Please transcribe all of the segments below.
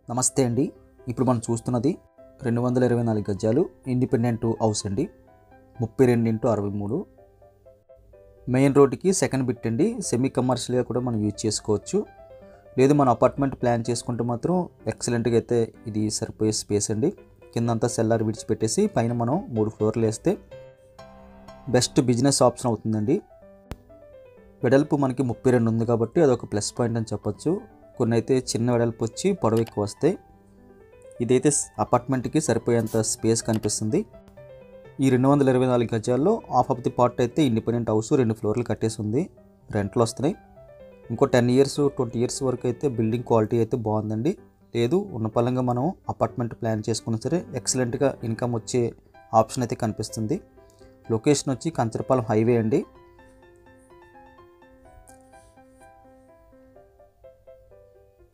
నమస్తే అండి. ఇప్పుడు మనం చూస్తున్నది 224 గజాలు ఇండిపెండెంట్ హౌస్ అండి. 32x63 మెయిన్ రోడ్డుకి సెకండ్ బిట్ అండి. సెమీ కమర్షియల్గా కూడా మనం యూజ్ చేసుకోవచ్చు. లేదు మన అపార్ట్మెంట్ ప్లాన్ చేసుకుంటే మాత్రం ఎక్సలెంట్గా అయితే ఇది సరిపోయే స్పేస్ అండి. కిందంతా సెల్లార్ విడిచిపెట్టేసి పైన మనం 3 ఫ్లోర్లు వేస్తే బెస్ట్ బిజినెస్ ఆప్షన్ అవుతుందండి. వెడల్పు మనకి 32 ఉంది కాబట్టి అదొక ప్లస్ పాయింట్ అని చెప్పొచ్చు. కొన్ని అయితే చిన్న వెడల్పు వచ్చి పొడవు ఎక్కువ వస్తాయి. ఇదైతే అపార్ట్మెంట్కి సరిపోయేంత స్పేస్ కనిపిస్తుంది. ఈ 224 గజాల్లో హాఫ్ ఆఫ్ ది పార్ట్ అయితే ఇండిపెండెంట్ హౌస్ 2 ఫ్లోర్లు కట్టేసి ఉంది. రెంట్లు వస్తున్నాయి. ఇంకో 10 ఇయర్స్ 20 ఇయర్స్ వరకు అయితే బిల్డింగ్ క్వాలిటీ అయితే బాగుందండి. లేదు ఉన్న పలంగా మనం అపార్ట్మెంట్ ప్లాన్ చేసుకున్నా సరే ఎక్సలెంట్గా ఇన్కమ్ వచ్చే ఆప్షన్ అయితే కనిపిస్తుంది. లొకేషన్ వచ్చి కంచరపాలెం హైవే అండి.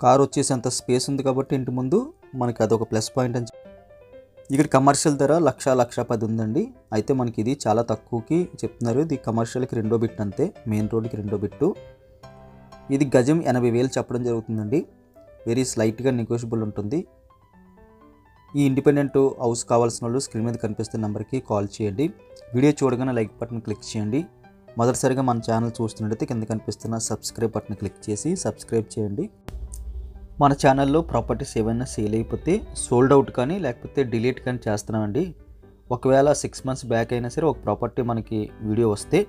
కార్ వచ్చేసి అంత స్పేస్ ఉంది కాబట్టి ఇంటి ముందు మనకి అదొక ప్లస్ పాయింట్ అని. ఇక్కడ కమర్షియల్ ధర 1,10,10 ఉందండి. అయితే మనకి ఇది చాలా తక్కువకి చెప్తున్నారు. ఇది కమర్షియల్కి 2వ బిట్ అంతే, మెయిన్ రోడ్కి 2వ బిట్టు. ఇది గజం 80,000 చెప్పడం జరుగుతుందండి. వెరీ స్లైట్గా నెగోషియబుల్ ఉంటుంది. ఈ ఇండిపెండెంట్ హౌస్ కావాల్సిన వాళ్ళు స్క్రీన్ మీద కనిపిస్తున్న నెంబర్కి కాల్ చేయండి. వీడియో చూడగానే లైక్ బటన్ క్లిక్ చేయండి. మొదటిసారిగా మన ఛానల్ చూస్తున్నట్టయితే కింద కనిపిస్తున్న సబ్స్క్రైబ్ బటన్ క్లిక్ చేసి సబ్స్క్రైబ్ చేయండి. మన ఛానల్లో ప్రాపర్టీస్ ఏమైనా సేల్ అయిపోతే సోల్డ్ అవుట్ కానీ లేకపోతే డిలీట్ కానీ చేస్తున్నామండి. ఒకవేళ 6 మంత్స్ బ్యాక్ అయినా సరే ఒక ప్రాపర్టీ మనకి వీడియో వస్తే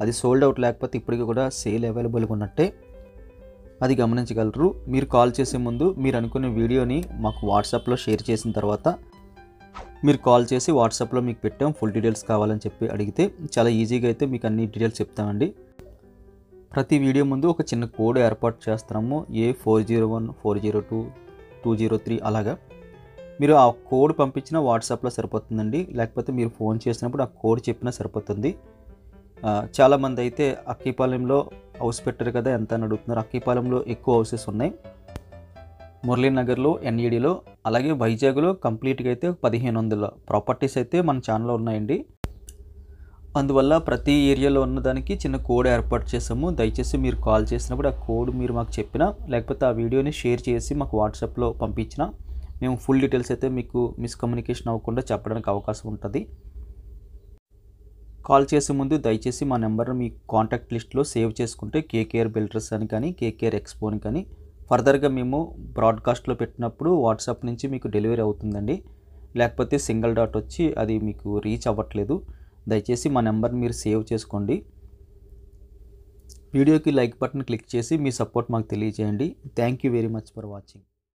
అది సోల్డ్ అవుట్ లేకపోతే ఇప్పటికీ కూడా సేల్ అవైలబుల్గా ఉన్నట్టే, అది గమనించగలరు. మీరు కాల్ చేసే ముందు మీరు అనుకునే వీడియోని మాకు వాట్సాప్లో షేర్ చేసిన తర్వాత మీరు కాల్ చేసి వాట్సాప్లో మీకు పెట్టాం ఫుల్ డీటెయిల్స్ కావాలని చెప్పి అడిగితే చాలా ఈజీగా అయితే మీకు అన్ని డీటెయిల్స్ చెప్తామండి. ప్రతి వీడియో ముందు ఒక చిన్న కోడ్ ఏర్పాటు చేస్తున్నాము. A401 402 203 అలాగా. మీరు ఆ కోడ్ పంపించినా వాట్సాప్లో సరిపోతుందండి. లేకపోతే మీరు ఫోన్ చేసినప్పుడు ఆ కోడ్ చెప్పినా సరిపోతుంది. చాలామంది అయితే అక్కీపాలెంలో హౌస్ పెట్టారు కదా ఎంత అని అడుగుతున్నారు. అక్కీపాలెంలో ఎక్కువ హౌసెస్ ఉన్నాయి. మురళీనగర్లో, NADలో, అలాగే వైజాగ్లో కంప్లీట్గా అయితే 1,500 ప్రాపర్టీస్ అయితే మన ఛానల్లో ఉన్నాయండి. అందువల్ల ప్రతి ఏరియాలో ఉన్నదానికి చిన్న కోడ్ ఏర్పాటు చేసాము. దయచేసి మీరు కాల్ చేసినప్పుడు ఆ కోడ్ మీరు మాకు చెప్పినా లేకపోతే ఆ వీడియోని షేర్ చేసి మాకు వాట్సాప్లో పంపించినా మేము ఫుల్ డీటెయిల్స్ అయితే మీకు మిస్కమ్యూనికేషన్ అవ్వకుండా చెప్పడానికి అవకాశం ఉంటుంది. కాల్ చేసే ముందు దయచేసి మా నెంబర్ని మీ కాంటాక్ట్ లిస్ట్లో సేవ్ చేసుకుంటే KKR బిల్డర్స్ అని కానీ KKR ఎక్స్పో అని కానీ ఫర్దర్గా మేము బ్రాడ్కాస్ట్లో పెట్టినప్పుడు వాట్సాప్ నుంచి మీకు డెలివరీ అవుతుందండి. లేకపోతే సింగిల్ డాట్ వచ్చి అది మీకు రీచ్ అవ్వట్లేదు. దయచేసి మా నెంబర్ని మీరు సేవ్ చేసుకోండి. వీడియోకి లైక్ బటన్ క్లిక్ చేసి మీ సపోర్ట్ మాకు తెలియజేయండి. Thank you very much for watching.